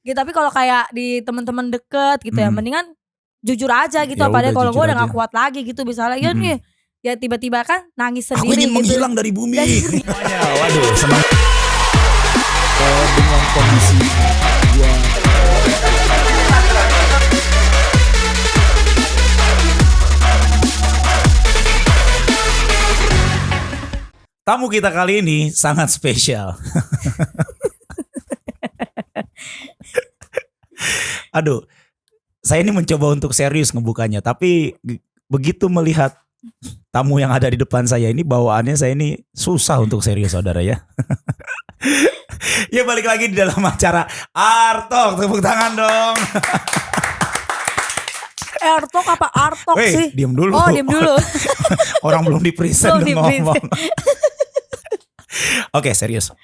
Gitu, tapi kalau kayak di teman-teman deket gitu ya, mendingan jujur aja gitu. Ya Apalagi udah, kalau gue jujur udah aja. gak kuat lagi gitu, misalnya ya nih, ya tiba-tiba kan nangis sendiri. Aku ingin gitu. menghilang dari bumi. Waduh, senang. Dengan kondisi yang tamu kita kali ini sangat spesial. Aduh, saya ini mencoba untuk serius ngebukanya, tapi begitu melihat tamu yang ada di depan saya ini, bawaannya saya ini susah untuk serius, saudara ya. Ya balik lagi di dalam acara Artok, tepuk tangan dong. Artok apa Artok sih? Diem dulu. Oh, diem dulu. Orang belum di-present ngomong. Oke, serius.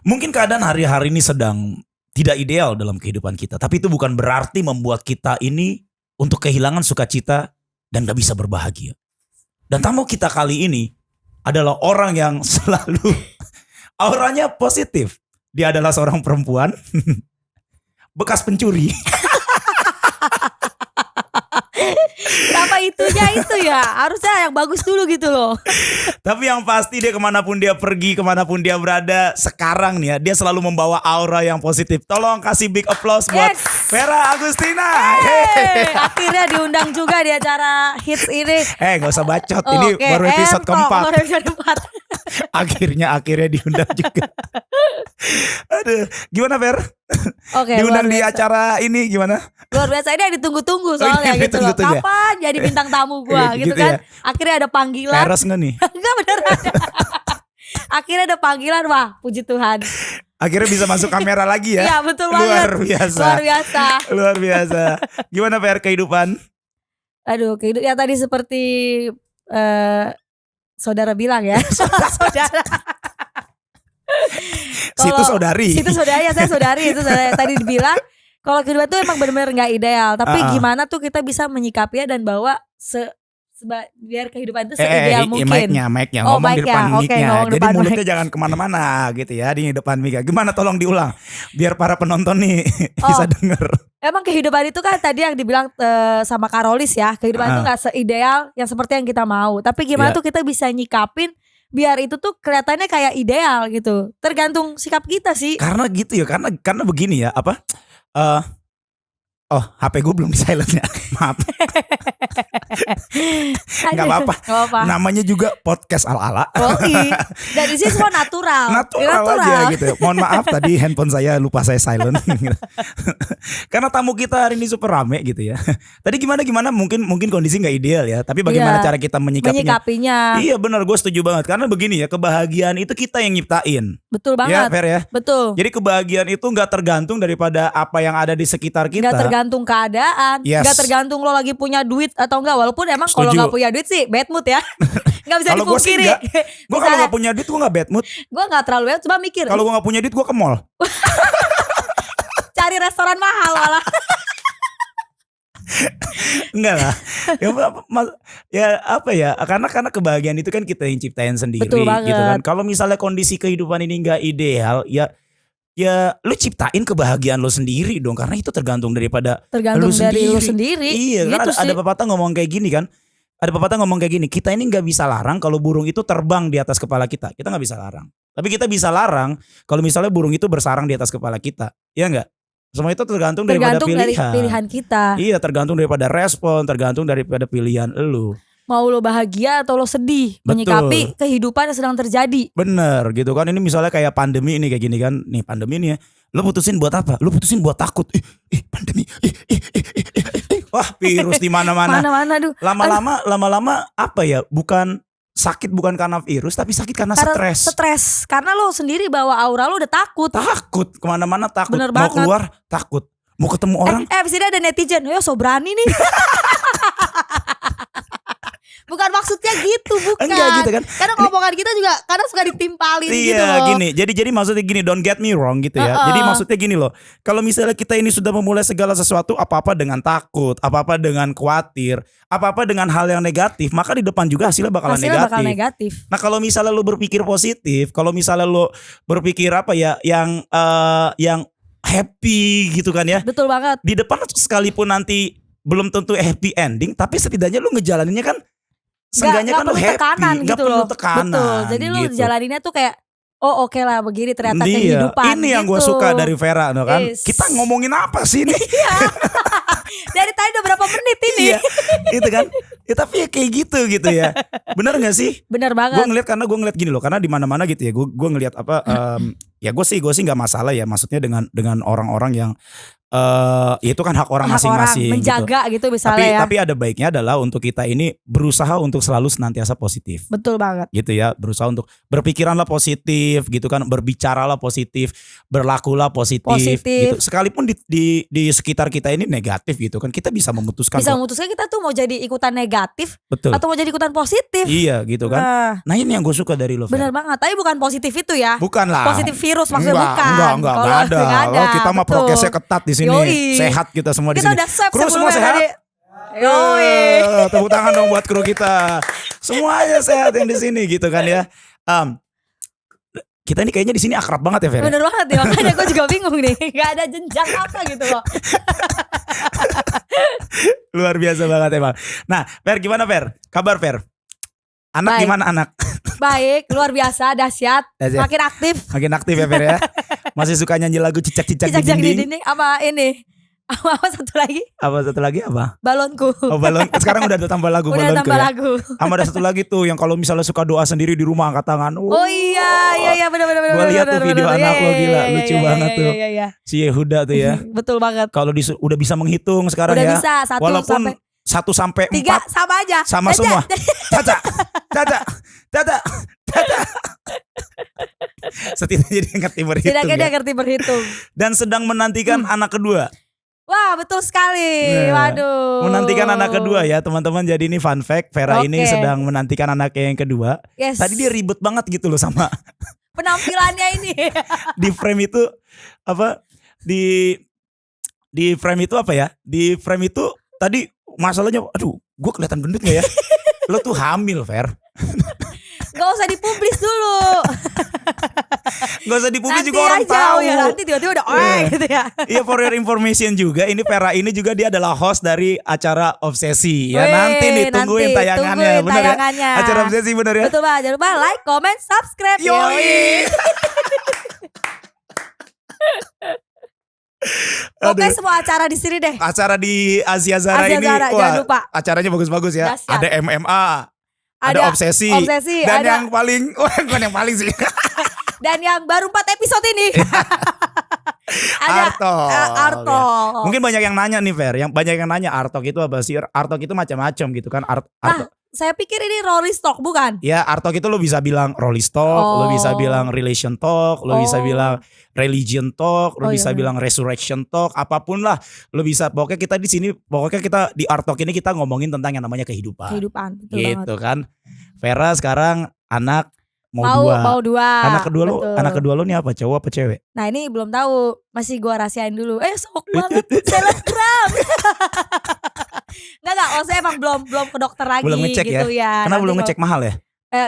Mungkin keadaan hari-hari ini sedang tidak ideal dalam kehidupan kita, tapi itu bukan berarti membuat kita ini untuk kehilangan sukacita dan gak bisa berbahagia. Dan tamu kita kali ini adalah orang yang selalu auranya positif. Dia adalah seorang perempuan bekas pencuri. Kenapa itunya itu ya? Harusnya yang bagus dulu gitu loh. Tapi yang pasti dia kemanapun dia pergi, kemanapun dia berada, sekarang nih ya, dia selalu membawa aura yang positif. Tolong kasih big applause buat Vera Agustina. Akhirnya diundang juga di acara hits ini. Gak usah bacot, ini baru episode keempat. Akhirnya diundang juga. Aduh, gimana Ver? Diundang di acara ini gimana? Luar biasa, ini yang ditunggu-tunggu soalnya gitu loh. Kapan jadi bintang tamu gua gitu kan? Ya? Akhirnya ada panggilan. Peres gak nih? Enggak, beneran. Akhirnya ada panggilan, wah puji Tuhan. Akhirnya bisa masuk kamera lagi ya? Iya betul banget. Luar biasa. Gimana Ver kehidupan? Aduh, kehidupan ya tadi seperti saudara bilang ya. Saudara. Situ saudari. Situ saudari ya, saya saudari itu saudara tadi dibilang. Kalau kehidupan tuh emang benar-benar nggak ideal, tapi gimana tuh kita bisa menyikapinya dan bawa biar kehidupan itu seideal mungkin. Mic-nya ngomong di depan mic-nya. Jadi mulutnya jangan kemana-mana gitu ya di depan mic. Gimana tolong diulang biar para penonton nih bisa denger. Emang kehidupan itu kan tadi yang dibilang sama Karolis ya, kehidupan itu nggak seideal yang seperti yang kita mau. Tapi gimana tuh kita bisa nyikapin biar itu tuh kelihatannya kayak ideal gitu. Tergantung sikap kita sih. Karena gitu ya, karena begini ya, apa? HP gue belum di silent ya. Maaf. Gak apa-apa. Namanya juga podcast ala-ala. Dan di sini semua natural. Natural aja gitu. Mohon maaf tadi handphone saya lupa saya silent. Karena tamu kita hari ini super rame gitu ya. Tadi gimana mungkin kondisi gak ideal ya. Tapi bagaimana cara kita menyikapinya. Iya benar, gue setuju banget. Karena begini ya, kebahagiaan itu kita yang nyiptain. Betul banget. Ya Fer ya. Betul. Jadi kebahagiaan itu gak tergantung daripada apa yang ada di sekitar kita. Gak tergantung keadaan. Gak tergantung lo lagi punya duit atau enggak. Walaupun emang kalau gak punya duit sih bad mood ya. Gak bisa dipungkiri. Gue kalau gak punya duit gue gak bad mood. Gue gak terlalu bad, coba mikir. Kalau gue gak punya duit gue ke mall. Cari restoran mahal malah. Enggak lah. Ya apa ya? Karena kebahagiaan itu kan kita yang ciptain sendiri gitu kan. Kalau misalnya kondisi kehidupan ini gak ideal, ya lu ciptain kebahagiaan lo sendiri dong, karena itu tergantung dari lu sendiri. Iya, gitu kan ada pepatah ngomong kayak gini kan. Ada pepatah ngomong kayak gini, kita ini nggak bisa larang kalau burung itu terbang di atas kepala kita. Kita nggak bisa larang. Tapi kita bisa larang kalau misalnya burung itu bersarang di atas kepala kita. Iya nggak? Semua itu tergantung daripada pilihan kita. Iya, tergantung daripada respon, tergantung daripada pilihan lu. Mau lo bahagia atau lo sedih. Betul. Menyikapi kehidupan yang sedang terjadi. Bener gitu kan. Ini misalnya kayak pandemi ini kayak gini kan. Nih pandemi ini ya, lo putusin buat apa? Lo putusin buat takut. Pandemi. Wah, virus di mana-mana. Lama-lama apa ya? Bukan sakit bukan karena virus, tapi sakit karena stres. Karena lo sendiri bawa aura lo udah takut. Takut kemana-mana takut. Bener mau banget. Keluar takut. Mau ketemu orang. Abis ini ada netizen. So berani nih. Bukan maksudnya gitu, bukan. Enggak gitu kan. Karena ngomongan kita juga kadang suka ditimpalin gitu loh. Iya gini, jadi maksudnya gini, don't get me wrong gitu ya. Jadi maksudnya gini loh, kalau misalnya kita ini sudah memulai segala sesuatu, apa-apa dengan takut, apa-apa dengan khawatir, apa-apa dengan hal yang negatif, maka di depan juga hasilnya bakal negatif. Nah kalau misalnya lo berpikir positif, kalau misalnya lo berpikir apa ya, yang happy gitu kan ya. Betul banget. Di depan sekalipun nanti belum tentu happy ending, tapi setidaknya lu ngejalaninnya kan seenggaknya kan lu happy, tekanan gak gitu perlu loh. tekanan. Betul. Jadi lu gitu. jalaninnya tuh kayak oh oke lah begini ternyata Iya, kehidupan. ini yang gue gitu. suka dari Vera no, kan. Yes. Kita ngomongin apa sih ini? Dari tadi udah berapa menit ini? Iya, gitu kan. Ya, tapi ya kayak gitu ya. Bener gak sih? Bener banget. Gue ngeliat gini loh, karena di mana-mana gitu ya. Gue ngeliat apa? Ya gue sih nggak masalah ya. Maksudnya dengan orang-orang yang ya itu kan hak orang masing-masing. Menjaga gitu misalnya ya. Tapi ada baiknya adalah untuk kita ini berusaha untuk selalu senantiasa positif. Betul banget. Gitu ya, berusaha untuk berpikiranlah positif gitu kan, berbicaralah positif, berlakulah positif. Gitu. Sekalipun di sekitar kita ini negatif gitu kan, kita bisa memutuskan. Bisa memutuskan kita tuh mau jadi ikutan negatif. Betul. Atau mau jadi ikutan positif. Iya gitu kan. Nah ini yang gue suka dari lo. Bener banget, tapi bukan positif itu ya. Bukan lah. Positif virus maksudnya bukan. Enggak ada. Oh, kita mah prokesnya ketat di sini. Sehat kita semua di sini. Kita udah swab kru semua sehat. Tepuk tangan dong buat kru kita. Semuanya sehat yang di sini gitu kan ya. Kita ini kayaknya di sini akrab banget ya Fer. Bener banget ya, makanya gue juga bingung nih. Gak ada jenjang apa gitu loh. Luar biasa banget emang. Nah Fer gimana Fer? Kabar Fer? Anak baik. Gimana anak? Baik, luar biasa, dahsyat. Makin aktif. Makin aktif ya Fer ya. Masih suka nyanyi lagu cicak-cicak di dinding. Apa ini? Apa satu lagi? Apa? Balonku. Oh balon. Sekarang udah ada tambah lagu balonku. Udah tambah lagu. Sama ada satu lagi tuh yang kalau misalnya suka doa sendiri di rumah angkat tangan. Oh iya benar. Gue lihat tuh video anak lo gila, lucu banget tuh. Si Yehuda tuh ya. Betul banget. Kalau udah bisa menghitung sekarang udah ya. Bisa, walaupun 1 sampai 4 sama aja. Sama semua. Caca. Setidaknya dia ngerti berhitung. Dia ngerti berhitung. Dan sedang menantikan anak kedua. Wah betul sekali. Waduh. Menantikan anak kedua ya teman-teman. Jadi ini fun fact, Vera ini sedang menantikan anaknya yang kedua. Yes. Tadi dia ribet banget gitu loh sama penampilannya ini. Di frame itu apa? Di frame itu apa ya? Di frame itu tadi masalahnya, aduh, gue kelihatan gendut gak ya? Lo tuh hamil, Fer. Gak usah dipublis dulu. Gak usah dipublis juga orang tahu. Ya, nanti tiba-tiba udah gitu ya. Iya, for your information juga, ini Vera ini juga dia adalah host dari acara Obsesi ya. Nanti nih tungguin tayangannya, bener ya? Acara Obsesi bener ya? Betul banget, jangan lupa like, comment, subscribe. Yoi. Pokoknya semua acara di sini deh. Acara di Asia Zara ini, jangan lupa. Acaranya bagus-bagus ya. Dasyat. Ada MMA, ada obsesi, dan yang paling, bukan yang paling sih. Dan yang baru 4 episode ini. Ada Arto. Ya. Mungkin banyak yang nanya nih Fer, banyak yang nanya Artok itu apa sih? Artok itu macam-macam gitu kan. Artok. Saya pikir ini Rolling Stock bukan? Ya Artok itu lo bisa bilang Rolling Stock, lo bisa bilang Relation Talk, lo bisa bilang Religion Talk, lo bisa bilang Resurrection Talk, apapun lah lo bisa. Pokoknya kita di sini, kita di Artok ini kita ngomongin tentang yang namanya kehidupan. Betul gitu banget. Kan. Vera sekarang anak mau dua. Anak kedua lo nih apa? Cowok apa cewek? Nah ini belum tahu, masih gua rahasiain dulu. Sok banget selebgram. Enggak, maksudnya emang belum ke dokter lagi. Belum ngecek gitu ya. Karena belum ngecek mahal ya.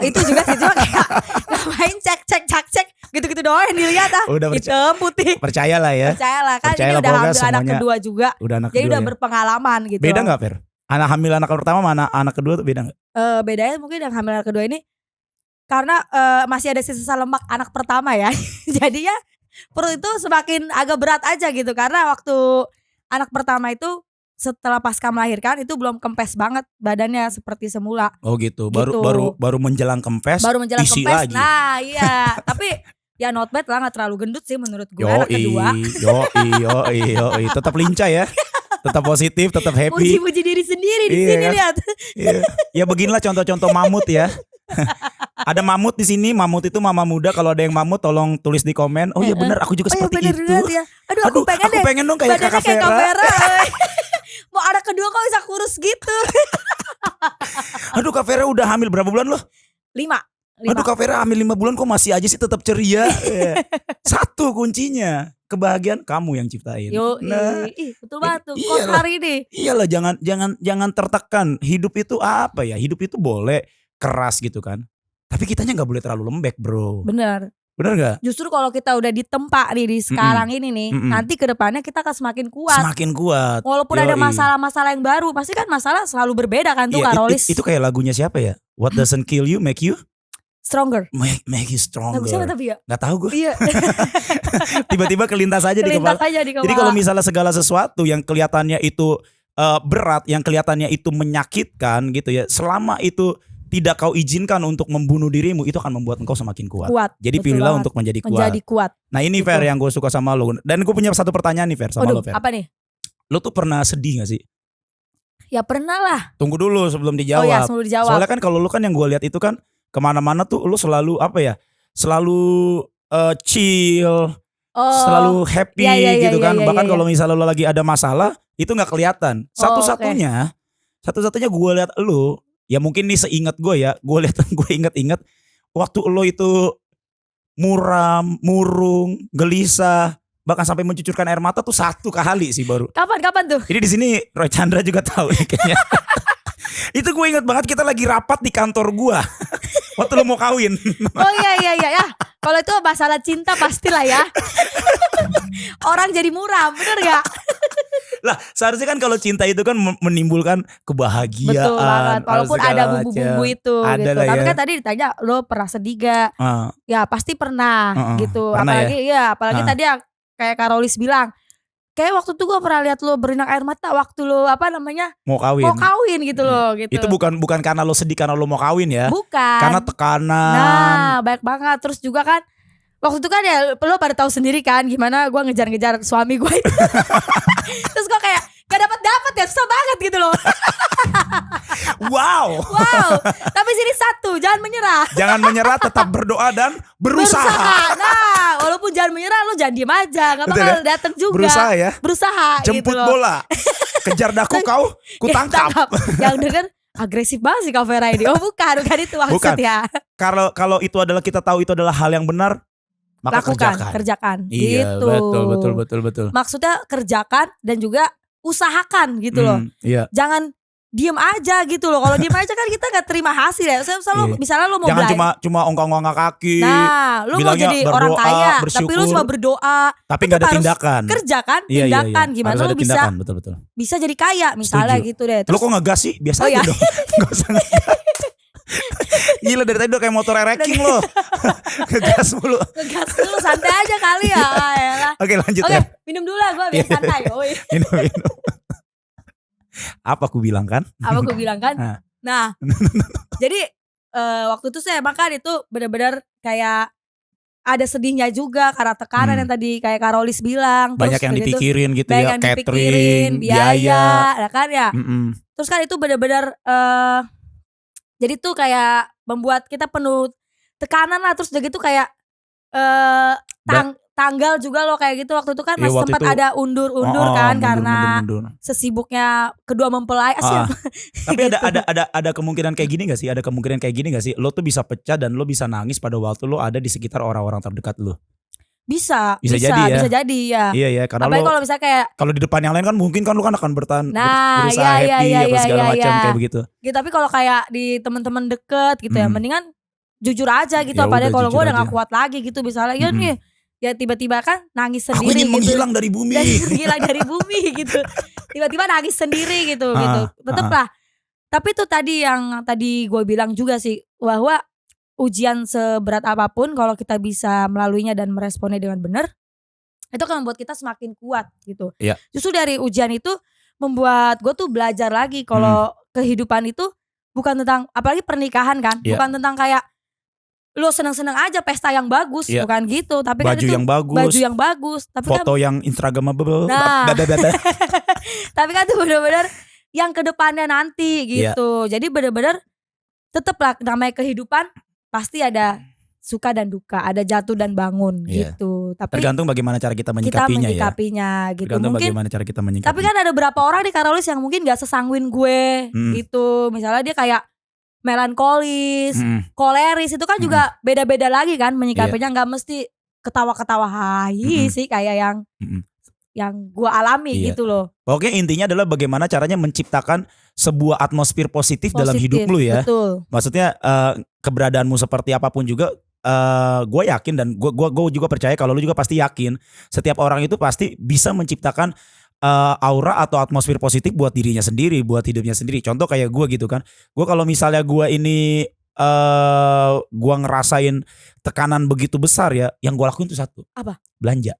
Itu juga sih, cuma kayak ngapain cek gitu-gitu doang yang dilihat hitam putih. Percayalah ya. Percayalah kan ini udah hamil anak kedua juga. Jadi udah berpengalaman gitu. Beda nggak Fer? Hamil anak pertama sama anak kedua tuh beda nggak? Bedanya mungkin yang hamil anak kedua ini karena masih ada sisa lemak anak pertama ya. Jadi ya perut itu semakin agak berat aja gitu, karena waktu anak pertama itu setelah pasca melahirkan itu belum kempes banget badannya seperti semula. Oh gitu. Baru menjelang kempes. Isi lagi. Nah iya. Tapi ya not bad lah, gak terlalu gendut sih menurut gue anak kedua. Yoi. Tetap lincah ya. Tetap positif, tetap happy. Puji diri sendiri di sini kan? Lihat. Iya. Ya beginilah contoh-contoh mamut ya. Ada mamut di sini. Mamut itu mama muda. Kalau ada yang mamut tolong tulis di komen. Oh iya benar, aku juga seperti itu. Ya. Aduh, aku pengen dong kayak Kak Vera. Mau anak kedua kok bisa kurus gitu. Aduh Kak Vera udah hamil berapa bulan loh? 5. Aduh Kak Vera hamil 5 bulan kok masih aja sih tetap ceria. Satu kuncinya, kebahagiaan kamu yang ciptain. Betul banget tuh. Kok hari ini? Iyalah, jangan tertekan. Hidup itu apa ya? Hidup itu boleh keras gitu kan. Tapi kitanya nggak boleh terlalu lembek, bro. Bener Bener gak? Justru kalau kita udah ditempa nih di sekarang ini nih, nanti ke depannya kita akan semakin kuat. Semakin kuat. Walaupun ada masalah-masalah yang baru, pasti kan masalah selalu berbeda kan tuh, Karolis. Itu kayak lagunya siapa ya? What doesn't kill you make you stronger. Make you stronger. Lagu siapa tapi ya? Gak tahu gue. Iya. Tiba-tiba kelintas aja di kepala. Jadi kalau misalnya segala sesuatu yang kelihatannya itu berat, yang kelihatannya itu menyakitkan gitu ya, selama itu tidak kau izinkan untuk membunuh dirimu, itu akan membuat engkau semakin kuat. Jadi pilihlah untuk menjadi kuat. Nah ini Fer yang gue suka sama lo. Dan gue punya satu pertanyaan nih Fer sama lo Fer. Apa nih? Lo tuh pernah sedih gak sih? Ya pernah lah. Tunggu dulu sebelum dijawab. Oh ya sebelum dijawab. Soalnya kan kalau lo kan yang gue lihat itu kan kemana-mana tuh lo selalu apa ya? Selalu chill. Selalu happy gitu kan. Bahkan kalau misalnya lo lagi ada masalah itu gak kelihatan. Satu-satunya gue lihat lo, ya mungkin nih seingat gue ya, gue inget waktu lo itu muram, murung, gelisah, bahkan sampai mencucurkan air mata tuh 1 kali sih baru. Kapan tuh? Jadi di sini Roy Chandra juga tahu nih kayaknya. Itu gue inget banget kita lagi rapat di kantor gue waktu lo mau kawin. Oh iya ya. Kalau itu masalah cinta pastilah ya. Orang jadi muram, bener gak? Lah seharusnya kan kalau cinta itu kan menimbulkan kebahagiaan. Betul banget. Walaupun ada bumbu-bumbu itu ada gitu. Tapi ya. kan tadi ditanya lo pernah sedih gak? Ya pasti pernah gitu. Pernah apalagi tadi yang kayak Karolis bilang, kayak waktu itu gue pernah lihat lo berinak air mata waktu lo mau kawin gitu loh gitu. Itu bukan karena lo sedih karena lo mau kawin ya. Bukan. Karena tekanan. Nah banyak banget. Terus juga kan waktu itu kan ya lo pada tahu sendiri kan gimana gue ngejar-ngejar suami gue itu. Terus gue kayak gak dapat ya, susah banget gitu loh. Wow. Tapi sini satu, jangan menyerah. Jangan menyerah, tetap berdoa dan berusaha. Nah walaupun jangan menyerah, lo jangan diem aja, gak bakal datang juga. Berusaha ya. gitu Jemput loh. bola. Kejar daku kau, ku tangkap. Yang denger agresif banget sih Kak Vera ini. Oh bukan itu maksud ya. Kalau itu adalah kita tahu itu adalah hal yang benar, maka kerjakan. Iya, gitu. Betul. Maksudnya kerjakan dan juga usahakan gitu loh. Iya. Jangan diem aja gitu loh. Kalau diem aja kan kita gak terima hasil ya. Misalnya lo mau jangan cuma ongkang-ongkang kaki. Nah, lo mau jadi berdoa, orang kaya, bersyukur, tapi lo cuma berdoa. Tapi gak ada tindakan. Kerjakan, iya. Gimana harus lo bisa betul. Bisa jadi kaya misalnya. Setuju. Gitu deh. Terus, lo kok ngegas sih? Biasa aja dong. Gak usah ngegas. Gila dari tadi udah kayak motor ereking lo. Ngegas mulu, santai aja kali ya. Oke lanjut ya. Minum dulu lah gue biar santai. Minum. Apa aku bilang kan? Nah jadi waktu itu saya makan itu benar-benar kayak ada sedihnya juga karena tekanan yang tadi kayak Karolis bilang. Banyak yang dipikirin gitu ya, catering, biaya kan ya. Terus kan itu benar-benar jadi tuh kayak membuat kita penuh tekanan lah. Terus udah gitu kayak tanggal juga loh kayak gitu. Waktu itu kan masih sempat ada undur-undur kan karena sesibuknya kedua mempelai. Tapi ada kemungkinan kayak gini gak sih? Ada kemungkinan kayak gini gak sih? Lo tuh bisa pecah dan lo bisa nangis pada waktu lo ada di sekitar orang-orang terdekat lo. Bisa jadi ya. Iya karena apalagi kalau misalnya kayak kalau di depan yang lain kan mungkin kan lu kan akan iya, berusaha happy apa segala macam kayak begitu. Gitu, tapi kalau kayak di teman-teman deket gitu ya mendingan jujur aja gitu. Padahal kalau gue udah gak kuat lagi gitu misalnya nih ya tiba-tiba kan nangis sendiri. Aku ingin menghilang dari bumi. Gitu. Tiba-tiba nangis sendiri gitu. Tetaplah. Tapi itu tadi yang tadi gue bilang juga sih bahwa ujian seberat apapun kalau kita bisa melaluinya dan meresponnya dengan benar, itu akan membuat kita semakin kuat gitu. Iya. Justru dari ujian itu membuat gue tuh belajar lagi kalau kehidupan itu bukan tentang, apalagi pernikahan kan, bukan tentang kayak lo seneng-seneng aja pesta yang bagus, bukan gitu. Tapi baju kan itu baju yang bagus, tapi foto kan, yang instagramable. Nah, tapi kan itu benar-benar yang kedepannya nanti gitu. Jadi benar-benar tetaplah namanya kehidupan. Pasti ada suka dan duka, ada jatuh dan bangun gitu. Tapi tergantung bagaimana cara kita menyikapinya gitu. Tergantung mungkin, bagaimana cara kita menyikapi. Tapi kan ada beberapa orang di Karolis yang mungkin gak sesangguin gue gitu. Misalnya dia kayak melankolis, koleris, itu kan juga beda-beda lagi kan menyikapinya. Gak mesti ketawa-ketawa sih kayak yang gue alami gitu loh. Pokoknya intinya adalah bagaimana caranya menciptakan sebuah atmosfer positif dalam hidup lu ya. Betul. Maksudnya keberadaanmu seperti apapun juga gue yakin dan gue juga percaya kalau lu juga pasti yakin setiap orang itu pasti bisa menciptakan aura atau atmosfer positif buat dirinya sendiri, buat hidupnya sendiri. Contoh kayak gue gitu kan. Gue kalau misalnya gue ini gue ngerasain tekanan begitu besar ya, yang gue lakuin tuh satu. Apa? Belanja.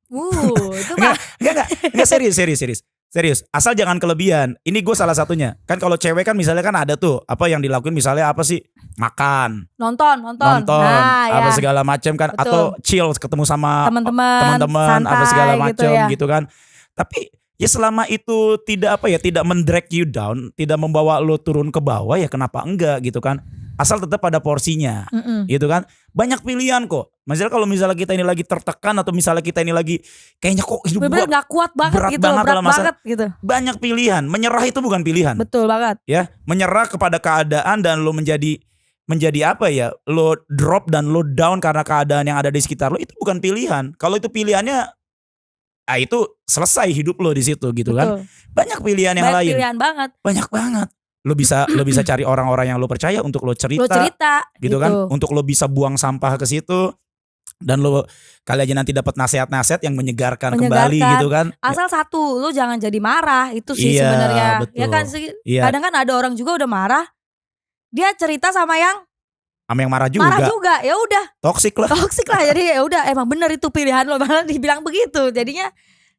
Itu mah. Enggak serius. Asal jangan kelebihan. Ini gue salah satunya. Kan kalau cewek kan misalnya kan ada tuh apa yang dilakuin misalnya apa sih? Makan, nonton, apa ya. segala macam kan. Betul. Atau chill ketemu sama teman-teman, apa segala macam gitu kan. Tapi ya selama itu tidak tidak mendrag you down, tidak membawa lo turun ke bawah ya kenapa enggak gitu kan. Asal tetap ada porsinya gitu kan. Banyak pilihan kok. Misalnya kalau misalnya kita ini lagi tertekan atau misalnya kita ini lagi kayaknya kok hidup gue gak kuat banget berat gitu, banget berat banget gitu. Banyak pilihan. Menyerah itu bukan pilihan. Betul banget. Ya, menyerah kepada keadaan dan lo menjadi apa ya? Lo drop dan lo down karena keadaan yang ada di sekitar lo itu bukan pilihan. Kalau itu pilihannya itu selesai hidup lo di situ gitu. Betul. Kan. Banyak pilihan yang lain. Pilihan banget. Banyak banget. Lo bisa cari orang-orang yang lo percaya untuk lo cerita gitu kan, untuk lo bisa buang sampah ke situ dan lo kali aja nanti dapat nasihat-nasihat yang menyegarkan kembali gitu kan. Asal satu, lo jangan jadi marah itu sih sebenarnya. Ya kan sih. Kadang kan ada orang juga udah marah, dia cerita sama yang marah juga. Ya udah. Toksik lah. Jadi ya udah emang bener itu pilihan lo, malah dibilang begitu. Jadinya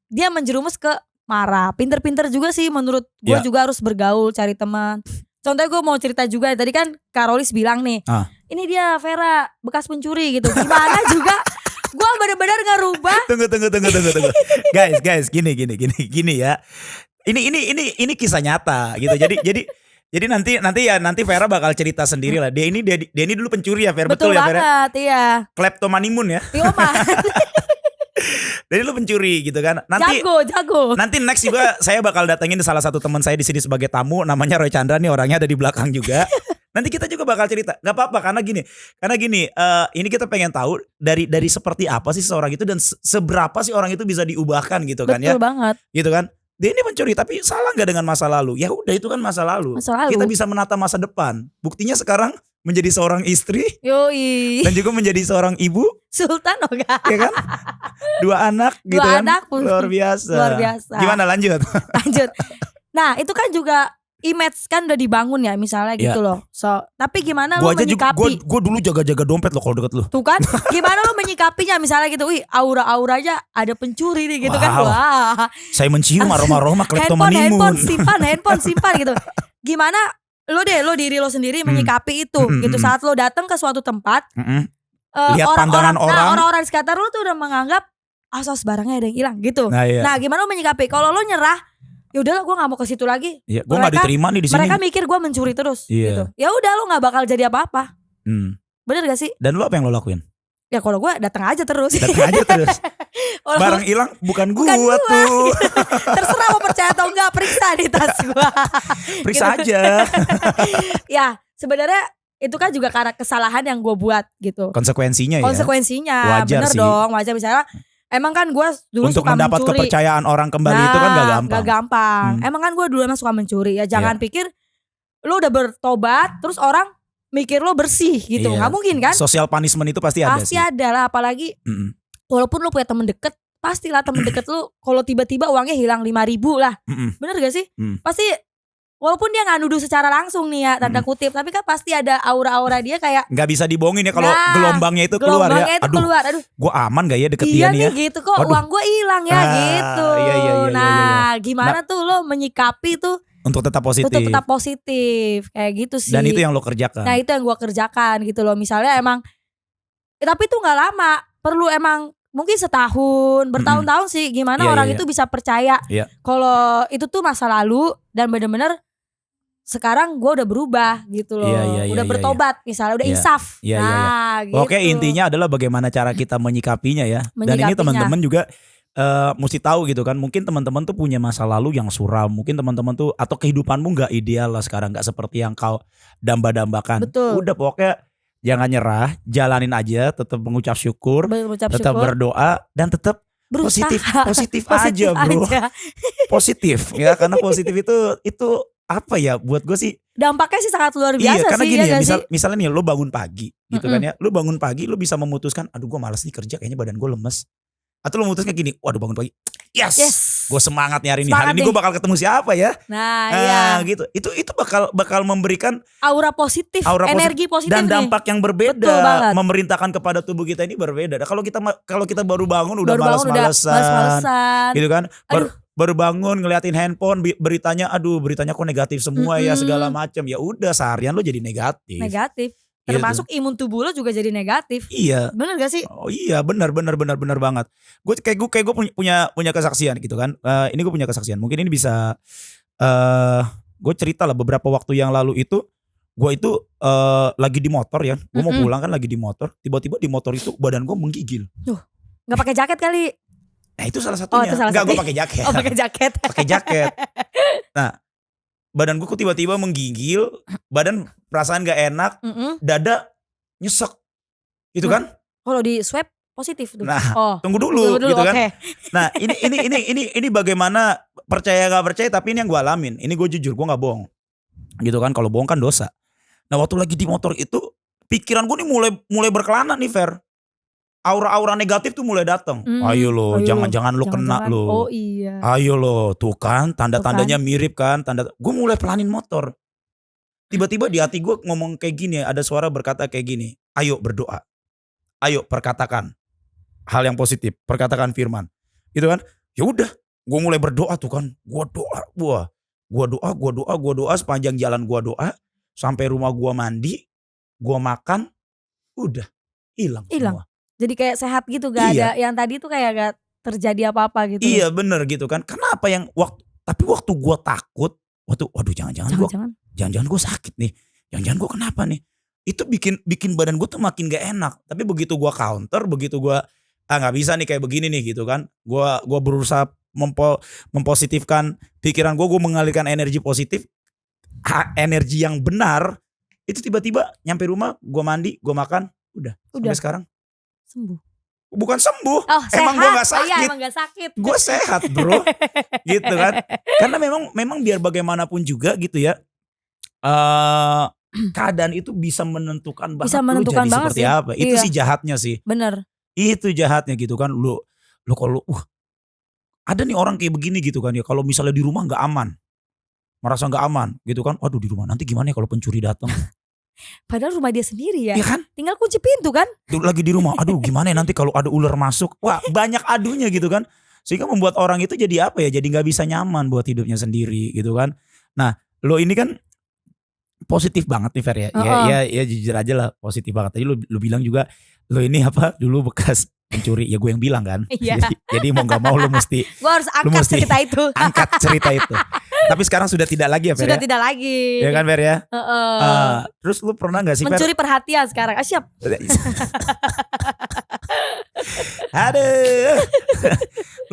dia menjerumus ke marah. Pinter-pinter juga sih menurut gue juga harus bergaul, cari teman. Contohnya gue mau cerita juga tadi kan Karolis bilang nih, ini dia Vera bekas pencuri gitu. Gimana juga gue bener-bener ngerubah. Tunggu. Guys, gini ya. Ini kisah nyata gitu. Jadi nanti Vera bakal cerita sendiri lah. Dia ini dulu pencuri ya, Vera. Betul ya, Vera? Betul banget, iya. Kleptomanimun ya. Iya, Pak. Jadi lu pencuri gitu kan. Jago. Nanti next juga saya bakal datengin salah satu teman saya di sini sebagai tamu, namanya Roy Chandra nih, orangnya ada di belakang juga. Nanti kita juga bakal cerita. Gak apa-apa karena gini, ini kita pengen tahu dari seperti apa sih seorang itu dan seberapa sih orang itu bisa diubahkan gitu kan. Betul banget. Gitu kan. Dia ini mencuri tapi salah nggak dengan masa lalu? Ya udah itu kan masa lalu. Kita bisa menata masa depan. Buktinya sekarang menjadi seorang istri. Yoi. Dan juga menjadi seorang ibu. Sultan enggak? Ya kan? 2 anak gitu kan. Luar biasa. Gimana lanjut? Nah itu kan juga image kan udah dibangun ya misalnya gitu loh. So tapi gimana lo menyikapi? Gue dulu jaga-jaga dompet lo kalau deket lo. Tuh kan, gimana lo menyikapinya misalnya gitu? Wih aura-auranya ada pencuri nih gitu kan. Wah. Saya mencium aroma kleptomanimun. Handphone simpan gitu. Gimana lo diri lo sendiri menyikapi itu gitu saat lo datang ke suatu tempat. Lihat pandangan orang-orang di sekitar lo tuh udah menganggap asas barangnya ada yang hilang gitu. Nah gimana lo menyikapi? Kalau lo nyerah, yaudah gue nggak mau ke situ lagi. Iya, gue nggak diterima nih di sini. Mereka mikir gue mencuri terus. Gitu. Ya udah lo nggak bakal jadi apa-apa. Bener gak sih? Dan lo apa yang lo lakuin? Ya kalau gue datang aja terus. Barang hilang bukan gue tuh. Terserah mau percaya atau enggak, periksa di tas gue. Periksa gitu. aja. Ya sebenarnya itu kan juga karena kesalahan yang gue buat gitu. Konsekuensinya. Wajar sih. Dong, wajar misalnya. Emang kan gue dulu untuk suka mendapat mencuri. Kepercayaan orang kembali itu kan gak gampang. Emang kan gue dulu emang suka mencuri ya. Jangan pikir lo udah bertobat terus orang mikir lo bersih gitu. Gak mungkin kan. Social punishment itu pasti ada sih. Pasti ada lah. Apalagi walaupun lo punya temen deket, pastilah temen deket lo kalau tiba-tiba uangnya hilang 5.000 lah. Bener gak sih? Pasti walaupun dia gak nuduh secara langsung nih ya, tanda kutip, tapi kan pasti ada aura-aura dia kayak gak bisa dibohongin ya kalau gelombangnya itu keluar ya. Aduh, gue aman gak ya deket dia nih ya. Gitu kok. Uang gue hilang ya gitu. Nah gimana tuh lo menyikapi tuh untuk tetap positif. Kayak gitu sih. Dan itu yang lo kerjakan. Nah itu yang gue kerjakan gitu loh. Misalnya emang tapi itu gak lama. Perlu emang mungkin setahun, bertahun-tahun sih. Gimana orang itu bisa percaya kalau itu tuh masa lalu dan bener-bener sekarang gue udah berubah gitu loh. Udah bertobat misalnya, udah insaf. Gitu. Oke, intinya adalah bagaimana cara kita menyikapinya ya. Dan ini teman-teman juga mesti tahu gitu kan. Mungkin teman-teman tuh punya masa lalu yang suram. Mungkin teman-teman tuh atau kehidupanmu gak ideal lah sekarang, gak seperti yang kau damba-dambakan. Betul. Udah pokoknya jangan nyerah, jalanin aja, tetap mengucap syukur, tetap berdoa dan tetap positif aja bro. Positif ya, karena positif itu apa ya buat gue sih dampaknya sih sangat luar biasa Iya, karena sih. gini Ya ya, gak sih? misalnya nih lo bangun pagi gitu kan ya. Lo bangun pagi lo bisa memutuskan, aduh gue malas nih kerja, kayaknya badan gue lemes. Atau lo memutuskan gini, waduh bangun pagi, yes. Gue semangat nih hari ini. Hari ini gue bakal ketemu siapa ya? Nah, iya. Gitu. Itu bakal memberikan aura positif, energi positif dan nih. dampak yang berbeda. Betul banget. Memerintahkan kepada tubuh kita ini berbeda. Kalau kita baru bangun udah malas-malesan, gitu kan? Baru bangun ngeliatin handphone, beritanya kok negatif semua ya, segala macam. Ya udah seharian lo jadi negatif. Termasuk imun tubuh lo juga jadi negatif. Iya. Bener gak sih? Oh iya, benar banget. Gue punya kesaksian gitu kan. Ini gue punya kesaksian. Mungkin ini bisa gue cerita lah beberapa waktu yang lalu itu. Gue itu lagi di motor ya. Gue mau pulang kan lagi di motor. Tiba-tiba di motor itu badan gue menggigil. Gak pakai jaket kali? Nah itu salah satunya. Enggak, gue pakai jaket. Oh pakai jaket. Pakai jaket. Nah, badan gue kok tiba-tiba menggigil, badan perasaan gak enak, dada nyesek, gitu kan? Kalau di swab positif tuh. Nah, tunggu dulu gitu kan? Okay. Nah, ini bagaimana percaya gak percaya, tapi ini yang gue alamin. Ini gue jujur, gue gak bohong, gitu kan? Kalau bohong kan dosa. Nah, waktu lagi di motor itu, pikiran gue nih mulai berkelana nih, Fer. Aura-aura negatif tuh mulai datang. Ayo lo, jangan-jangan lo kena lo. Oh iya. Ayo lo, tuh kan tanda-tandanya mirip kan. Gue mulai pelanin motor. Tiba-tiba di hati gue ngomong kayak gini, ada suara berkata kayak gini. Ayo berdoa. Ayo perkatakan hal yang positif, perkatakan firman. Gitu kan? Ya udah, gue mulai berdoa tuh kan. Gue doa sepanjang jalan gue doa, sampai rumah gue mandi, gue makan, udah hilang semua. Jadi kayak sehat gitu, gak ada yang tadi tuh kayak gak terjadi apa-apa gitu. Iya bener gitu kan. Kenapa tapi waktu gue takut, waduh jangan-jangan gue sakit nih. Jangan-jangan gue kenapa nih. Itu bikin badan gue tuh makin gak enak. Tapi begitu gue counter, begitu gue gak bisa nih kayak begini nih gitu kan. Gue berusaha mempositifkan pikiran gue mengalirkan energi positif. Energi yang benar. Itu tiba-tiba nyampe rumah, gue mandi, gue makan, udah. Sampai sekarang sembuh. Bukan sembuh, sehat. emang gue gak sakit. Iya, emang gak sakit. Gue sehat bro, gitu kan. Karena memang biar bagaimanapun juga gitu ya, keadaan itu bisa menentukan banget lu jadi seperti sih. Apa. Itu sih jahatnya sih. Bener. Itu jahatnya gitu kan. Lu kalau ada nih orang kayak begini gitu kan ya. Kalau misalnya di rumah gak aman, merasa gak aman gitu kan. Waduh di rumah nanti gimana ya kalau pencuri datang. Padahal rumah dia sendiri ya. Iya kan? Tinggal kunci pintu kan. Lagi di rumah. Aduh gimana ya nanti kalau ada ular masuk. Wah banyak adunya gitu kan. Sehingga membuat orang itu jadi apa ya. Jadi gak bisa nyaman buat hidupnya sendiri gitu kan. Nah lo ini kan positif banget nih Fer ya. Ya jujur aja lah positif banget. Tadi lo bilang juga. Lo ini apa dulu bekas pencuri. Ya gue yang bilang kan. Iya. Jadi mau gak mau lo mesti. Gue harus angkat cerita itu. Angkat cerita itu. Tapi sekarang sudah tidak lagi ya Fer. Sudah tidak lagi. Ya kan Fer ya. Terus lu pernah gak sih Fer? Mencuri perhatian sekarang. Siap. Aduh.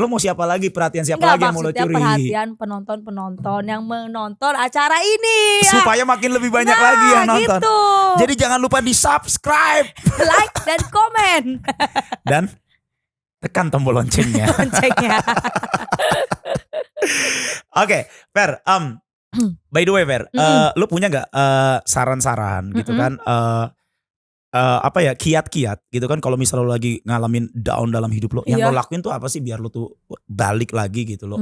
Lu mau siapa lagi? Perhatian siapa lagi yang mau lu curi? Perhatian penonton-penonton yang menonton acara ini. Supaya makin lebih banyak lagi yang nonton. Gitu. Jadi jangan lupa di subscribe, like dan komen. Dan tekan tombol loncengnya. Oke, Fer. By the way, Fer, lu punya nggak saran-saran gitu kan? Apa ya kiat-kiat gitu kan? Kalau misalnya lu lagi ngalamin down dalam hidup lo, yang lo lakuin tuh apa sih biar lu tuh balik lagi gitu lo?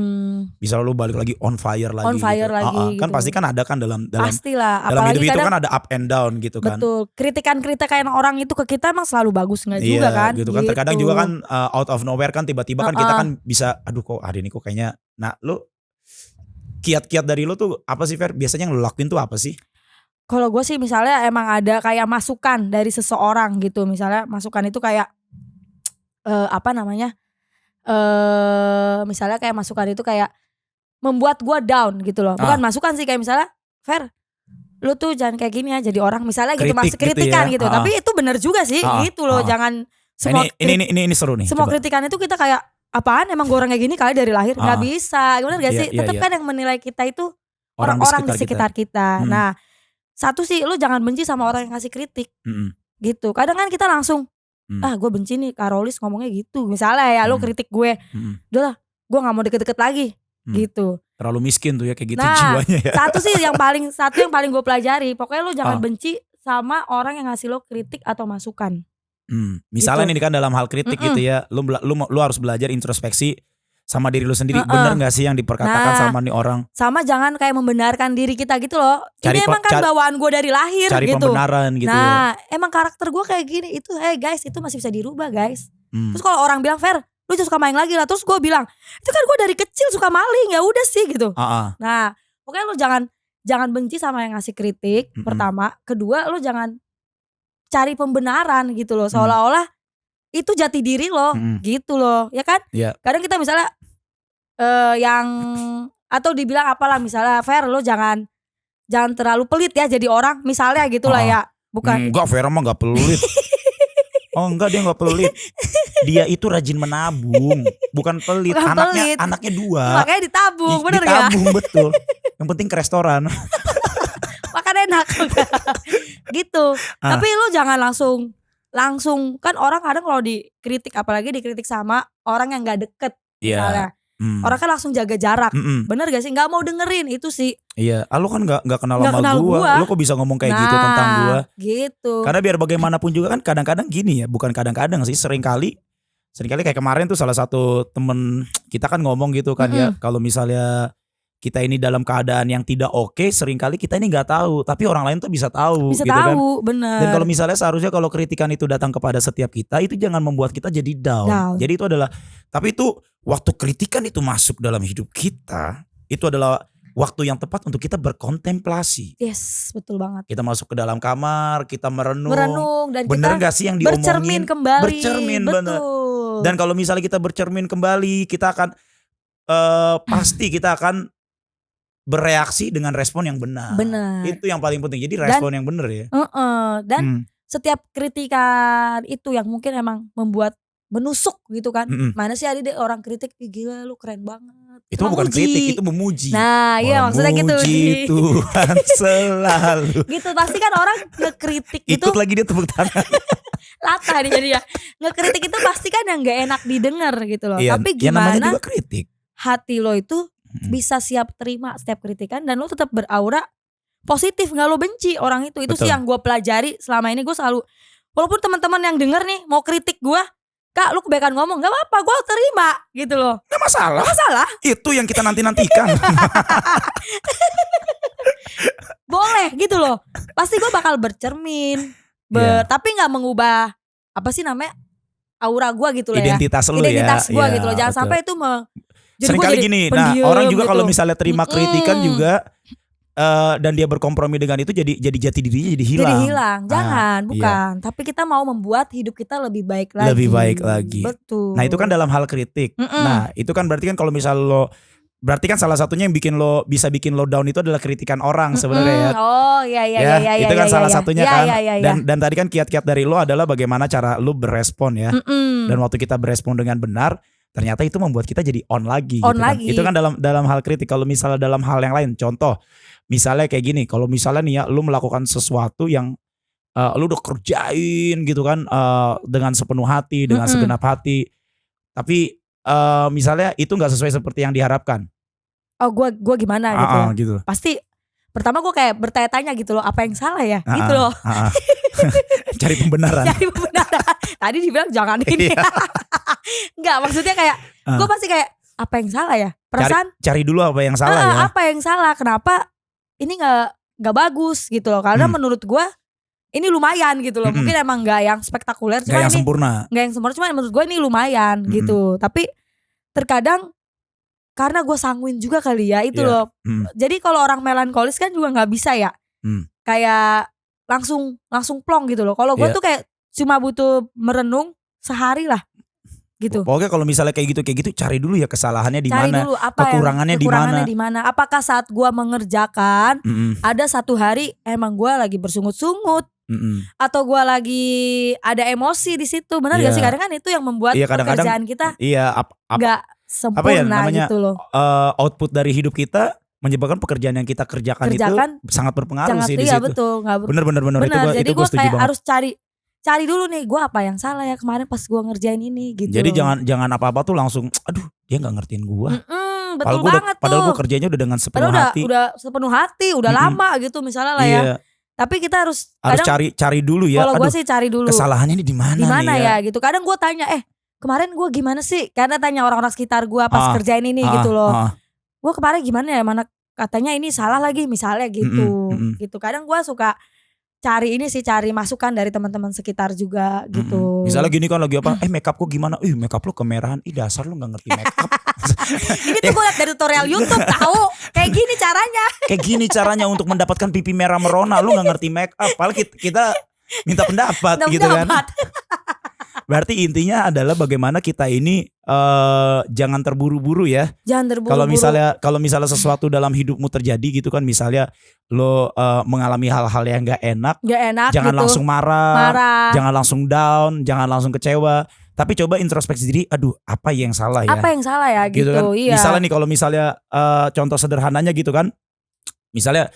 Bisa lu balik lagi on fire lagi. On fire gitu. lagi. Kan pasti kan ada kan dalam pastilah. Dalam hidup itu kan ada up and down gitu kan. Betul. Kritikan-kritikan orang itu ke kita emang selalu bagus nggak juga kan? Gitu kan. Terkadang juga kan out of nowhere kan tiba-tiba kan kita kan bisa, aduh kok hari ini kok kayaknya. Nah lu kiat-kiat dari lu tuh apa sih Fer? Biasanya yang lu lakuin tuh apa sih? Kalau gue sih misalnya emang ada kayak masukan dari seseorang gitu. Misalnya masukan itu kayak apa namanya? Misalnya kayak masukan itu kayak membuat gue down gitu loh. Bukan masukan sih, kayak misalnya Fer, lu tuh jangan kayak gini ya jadi orang, misalnya gitu, masih kritikan gitu. Tapi itu benar juga sih gitu loh. Jangan semua ini seru nih. Semua kritikan itu kita kayak apaan emang gue orang kayak gini kali dari lahir. Gak bisa. Bener gak sih? Tetap kan yang menilai kita itu orang-orang di sekitar kita. Nah, satu sih lu jangan benci sama orang yang kasih kritik. Gitu. Kadang kan kita langsung gue benci nih Karolis ngomongnya gitu. Misalnya ya lu kritik gue. Udah lah, gue gak mau deket-deket lagi. Gitu. Terlalu miskin tuh ya kayak gitu Nah, jiwanya ya. satu yang paling gue pelajari, pokoknya lo jangan Oh. benci sama orang yang ngasih lo kritik atau masukan. Misalnya Gitu. ini kan dalam hal kritik gitu ya, lu harus belajar introspeksi sama diri lu sendiri. Mm-mm. Bener gak sih yang diperkatakan Nah, sama nih orang? Sama jangan kayak membenarkan diri kita gitu loh. Cari Ini emang kan bawaan gue dari lahir Cari gitu. pembenaran gitu. Nah, emang karakter gue kayak gini. Itu guys, itu masih bisa dirubah guys. Terus kalau orang bilang, Fer, lu suka main lagi lah. Terus gue bilang, itu kan gue dari kecil suka maling, ya udah sih gitu. Nah, pokoknya lu jangan benci sama yang ngasih kritik. Pertama, kedua lu jangan cari pembenaran gitu loh. Seolah-olah itu jati diri lo, gitu loh, ya kan? Yeah. Kadang kita misalnya yang atau dibilang apalah misalnya, Fer, lo jangan terlalu pelit ya jadi orang, misalnya gitulah ya. Bukan. Enggak, Vera mah gak pelit. Oh enggak, dia gak pelit. Dia itu rajin menabung, bukan pelit. Anaknya 2. Makanya ditabung, bener gak? Ditabung betul. Yang penting ke restoran. Makan enak. Gitu. Tapi lo jangan langsung kan orang kadang kalau dikritik, apalagi dikritik sama orang yang gak deket misalnya. Orang kan langsung jaga jarak. Bener gak sih? Gak mau dengerin itu sih. Iya. Lu kan gak kenal sama gua. Lu kok bisa ngomong kayak gitu tentang gua? Gitu. Karena biar bagaimanapun juga kan kadang-kadang gini ya. Bukan kadang-kadang sih, seringkali kayak kemarin tuh salah satu temen kita kan ngomong gitu kan ya. Kalau misalnya kita ini dalam keadaan yang tidak oke, seringkali kita ini gak tahu. Tapi orang lain tuh bisa tahu. Bisa gitu tahu, kan. bener. Dan kalau misalnya seharusnya kalau kritikan itu datang kepada setiap kita, itu jangan membuat kita jadi down. Jadi itu adalah, tapi itu waktu kritikan itu masuk dalam hidup kita, itu adalah waktu yang tepat untuk kita berkontemplasi. Yes, betul banget. Kita masuk ke dalam kamar, kita merenung dan bener kita gak sih yang diomongin? Bercermin kembali. Bercermin, bener. Dan kalau misalnya kita bercermin kembali, kita akan pasti kita akan bereaksi dengan respon yang benar. Itu yang paling penting. Jadi respon yang benar ya. Dan setiap kritikan itu yang mungkin emang membuat menusuk gitu kan. Mana sih ada deh orang kritik, gila lu keren banget. Itu bukan kritik, itu memuji. Nah iya maksudnya gitu. Memuji Tuhan selalu. Gitu pasti kan orang ngekritik itu. Ikut lagi dia tepuk tangan. Latah nih jadi ya. Ngekritik itu pasti kan yang gak enak didengar gitu loh. Iya, tapi ya namanya gimana juga kritik. Hati lo itu bisa siap terima setiap kritikan dan lo tetap beraura positif, nggak lo benci orang itu. Itu sih yang gue pelajari selama ini. Gue selalu, walaupun teman-teman yang denger nih mau kritik gue, Kak lu kebaikan ngomong, gak apa-apa, gue terima gitu loh. Gak masalah. Gak masalah. Itu yang kita nantikan. Boleh gitu loh. Pasti gue bakal bercermin, tapi nggak mengubah apa sih namanya aura gue gitu loh ya. Identitas gue gitu loh. Jangan sampai itu seringkali gini, orang juga gitu. Kalau misalnya terima kritikan juga dan dia berkompromi dengan itu jadi jati dirinya jadi hilang. Jangan, bukan. Tapi kita mau membuat hidup kita lebih baik lagi. Betul. Nah itu kan dalam hal kritik. Nah itu kan berarti kan kalau misal berarti kan salah satunya yang bisa bikin lo down itu adalah kritikan orang sebenarnya ya. Oh iya. Itu kan salah satunya kan. Dan tadi kan kiat-kiat dari lo adalah bagaimana cara lo berespon ya. Dan waktu kita berespon dengan benar, ternyata itu membuat kita jadi on lagi. Kan. Itu kan dalam hal kritik. Kalau misalnya dalam hal yang lain, contoh, misalnya kayak gini, kalau misalnya nih ya, lu melakukan sesuatu yang lu udah kerjain gitu kan, dengan sepenuh hati, dengan segenap hati, tapi misalnya itu nggak sesuai seperti yang diharapkan. Oh, gue gimana gitu. Pasti pertama gue kayak bertanya-tanya gitu loh, apa yang salah ya, gitu loh. Cari pembenaran. Tadi dibilang jangan ini. Enggak, maksudnya kayak gue pasti kayak apa yang salah ya? Perasaan cari dulu apa yang salah ya. Apa yang salah? Kenapa ini enggak bagus gitu loh. Karena menurut gue ini lumayan gitu loh. Mungkin emang enggak yang spektakuler, cuma yang sempurna. Enggak yang sempurna, cuma menurut gue ini lumayan gitu. Tapi terkadang karena gue sanguin juga kali ya itu loh. Jadi kalau orang melankolis kan juga enggak bisa ya. Kayak langsung plong gitu loh. Kalau gue tuh kayak cuma butuh merenung sehari lah gitu. Pokoknya kalau misalnya kayak gitu cari dulu ya kesalahannya di mana, cari dulu apa kekurangannya di mana. Apakah saat gue mengerjakan ada satu hari emang gue lagi bersungut-sungut atau gue lagi ada emosi di situ, benar gak sih? Kadang kan itu yang membuat pekerjaan kita nggak sempurna gitu loh. Output dari hidup kita menyebabkan pekerjaan yang kita kerjakan itu sangat berpengaruh sih di situ. Betul, bener. Jadi gue kayak harus cari dulu nih, gue apa yang salah ya kemarin pas gue ngerjain ini gitu. Jadi jangan apa-apa tuh langsung, aduh dia nggak ngertiin gue. betul banget tuh. Padahal gue kerjanya udah dengan sepenuh hati. Udah sepenuh hati, udah lama gitu misalnya lah ya. Tapi kita harus cari dulu ya. Kalau gue sih cari dulu. Kesalahannya ini di mana ya gitu. Kadang gue tanya, kemarin gue gimana sih? Karena tanya orang-orang sekitar gue pas kerjain ini gitu loh. Gue kemarin gimana ya? Mana katanya ini salah lagi misalnya gitu. Gitu. Kadang gue suka cari masukan dari teman-teman sekitar juga gitu. Misalnya gini kan lagi apa? Make up kok gimana? Make up lu kemerahan. Dasar lu nggak ngerti make up. Ini tuh gue liat dari tutorial YouTube tahu. Kayak gini caranya. Kayak gini caranya untuk mendapatkan pipi merah merona. Lu nggak ngerti make up. Padahal kita minta pendapat gitu kan. Berarti intinya adalah bagaimana kita ini jangan terburu-buru ya. Jangan terburu-buru. Kalau misalnya sesuatu dalam hidupmu terjadi gitu kan, misalnya lo mengalami hal-hal yang gak enak jangan gitu. Langsung marah, jangan langsung down, jangan langsung kecewa. Tapi coba introspeksi diri, aduh apa yang salah ya? Apa yang salah ya gitu kan? Iya. Misalnya nih kalau misalnya contoh sederhananya gitu kan. Misalnya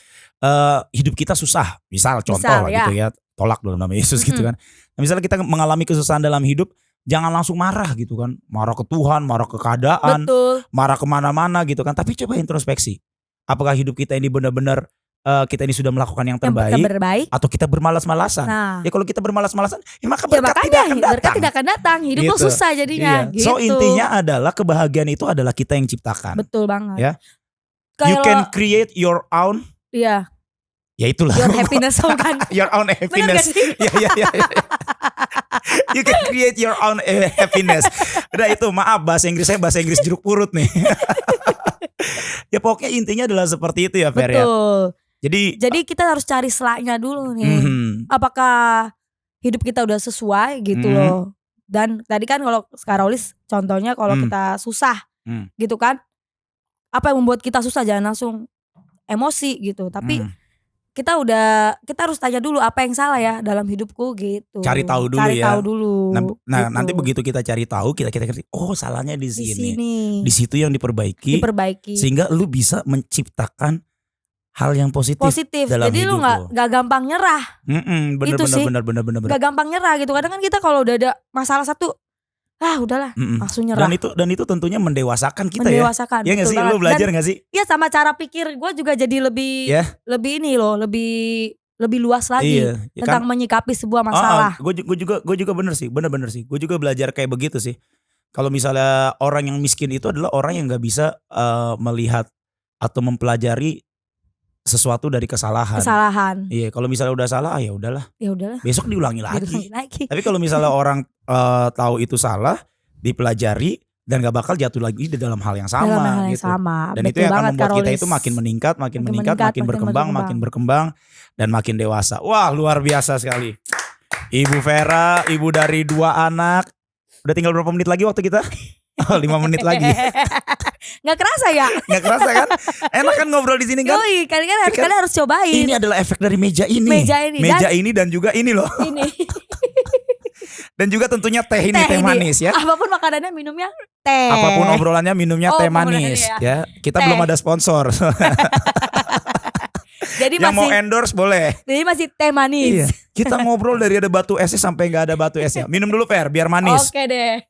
hidup kita susah, contoh lah gitu ya. Tolak dalam nama Yesus gitu kan. Nah, misalnya kita mengalami kesusahan dalam hidup, jangan langsung marah gitu kan. Marah ke Tuhan, marah ke keadaan, marah kemana-mana gitu kan. Tapi coba introspeksi. Apakah hidup kita ini benar-benar kita ini sudah melakukan yang terbaik atau kita bermalas-malasan? Nah, ya kalau kita bermalas-malasan, maka berkat tidak akan datang. Berkat tidak akan datang. Hidup gitu. Susah jadinya. Gitu. So intinya adalah kebahagiaan itu adalah kita yang ciptakan. Betul banget. Ya. You can create your own. Iya. Ya itulah. Your happiness kan. Your own happiness. Ya. You can create your own happiness. Udah itu, maaf bahasa Inggris saya bahasa Inggris jeruk purut nih. Ya pokoknya intinya adalah seperti itu ya Fer ya. Betul. Jadi kita harus cari selaknya dulu nih. Apakah hidup kita udah sesuai gitu loh. Dan tadi kan kalau Karolis contohnya kalau kita susah gitu kan. Apa yang membuat kita susah, jangan langsung emosi gitu. Tapi kita harus tanya dulu apa yang salah ya dalam hidupku gitu. Cari tahu dulu Cari tahu dulu. Nah, gitu. nanti begitu kita cari tahu, kita ngerti, oh salahnya di sini. Di situ yang diperbaiki. Sehingga lu bisa menciptakan hal yang positif dalam Jadi hidup lu gak gampang nyerah. Bener. Gak gampang nyerah gitu. Kadang kan kita kalau udah ada masalah satu, udahlah langsung nyerah. Dan itu tentunya mendewasakan kita mendewasakan, ya. Iya gak sih? Lu belajar gak sih? Iya, sama cara pikir gue juga jadi lebih ini loh, lebih luas lagi tentang menyikapi sebuah masalah. Gue juga bener sih. Gue juga belajar kayak begitu sih. Kalau misalnya orang yang miskin itu adalah orang yang gak bisa melihat atau mempelajari sesuatu dari kesalahan. Iya, kalau misalnya udah salah, ya udahlah. Besok diulangi lagi. Tapi kalau misalnya orang tahu itu salah, dipelajari dan gak bakal jatuh lagi di dalam hal yang sama gitu. Dan itu yang akan membuat kita itu makin meningkat, makin berkembang dan makin dewasa. Wah, luar biasa sekali. Ibu Vera, ibu dari 2 anak. Udah tinggal berapa menit lagi waktu kita? 5 menit lagi. Gak kerasa ya? Gak kerasa kan? Enak kan ngobrol di sini kan? Yoi, kalian harus cobain. Ini adalah efek dari meja ini. Meja ini dan juga ini loh. Ini. Dan juga tentunya teh manis ya. Apapun makanannya minumnya teh. Apapun obrolannya minumnya teh manis ya. Kita belum ada sponsor. Jadi yang mau endorse boleh. Jadi masih teh manis. Iya. Kita ngobrol dari ada batu esnya sampai gak ada batu esnya. Minum dulu Fer biar manis. Oke deh.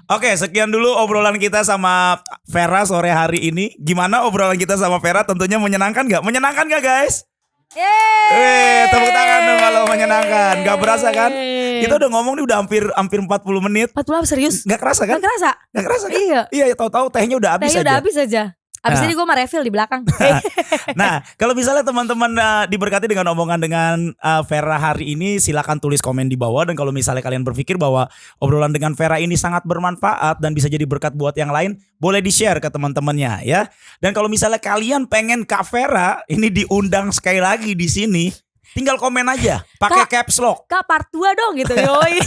Oke, sekian dulu obrolan kita sama Vera sore hari ini. Gimana obrolan kita sama Vera? Tentunya menyenangkan gak? Menyenangkan gak guys? Yeay. Tepuk tangan dong kalau menyenangkan. Gak berasa kan? Kita udah ngomong nih udah hampir 40 menit. 40 serius? Gak kerasa kan? Gak kerasa kan? Iya, tahu-tahu tehnya udah habis aja. Abis ini gue mau refill di belakang. Nah, kalau misalnya teman-teman diberkati dengan omongan dengan Vera hari ini, silakan tulis komen di bawah. Dan kalau misalnya kalian berpikir bahwa obrolan dengan Vera ini sangat bermanfaat dan bisa jadi berkat buat yang lain, boleh di-share ke teman-temannya ya. Dan kalau misalnya kalian pengen Kak Vera ini diundang sekali lagi di sini, tinggal komen aja pakai caps lock. Kak, part 2 dong gitu, yoi.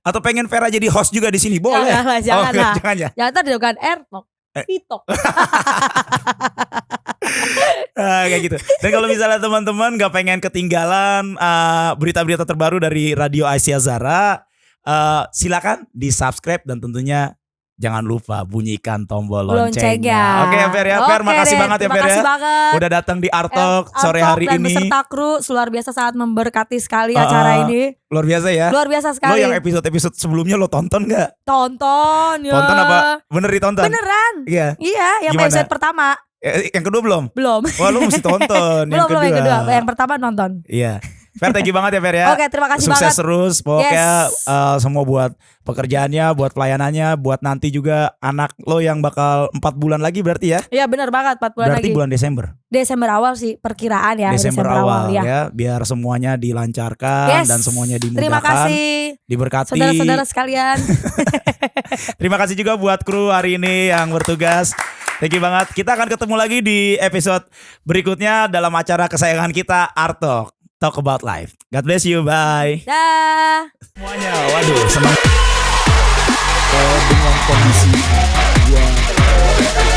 Atau pengen Vera jadi host juga di sini, boleh. Jangan ya. Jangan tadi kan airtalk. Pitok. Kayak gitu. Dan kalau misalnya teman-teman gak pengen ketinggalan berita-berita terbaru dari Radio Asia Zara, silakan di subscribe dan tentunya jangan lupa bunyikan tombol Loncengnya. loncengnya. Oke ya Fer ya. Fer, makasih banget ya Fer ya. Makasih banget. Udah datang di Art Talk sore Art Talk hari dan ini. beserta kru luar biasa, sangat memberkati sekali acara ini. Luar biasa ya. Luar biasa Lo sekali. yang episode sebelumnya lo tonton gak? Tonton ya. Tonton apa? Bener ditonton? Beneran. Iya. Iya, yang Gimana? episode pertama. Yang kedua belum? Belum. Wah lu mesti tonton Belum yang yang kedua. kedua. Yang pertama nonton. Iya. Fer, thank you banget ya Fer ya. Oke, terima kasih Sukses banget. terus pokoknya. Yes. Semua buat pekerjaannya, buat pelayanannya, buat nanti juga anak lo yang bakal 4 bulan lagi berarti ya. Iya benar banget, 4 bulan Berarti lagi. bulan Desember. Desember awal sih perkiraan ya. Desember awal ya. ya. Biar semuanya dilancarkan Yes. dan semuanya dimudahkan. Terima kasih Diberkati. saudara-saudara sekalian. Terima kasih juga buat kru hari ini yang bertugas. Thank you banget. Kita akan ketemu lagi di episode berikutnya dalam acara kesayangan kita, Art Talk. Talk about life. God bless you. Bye. Dah. Semuanya. Waduh, senang. Dengan kondisi gua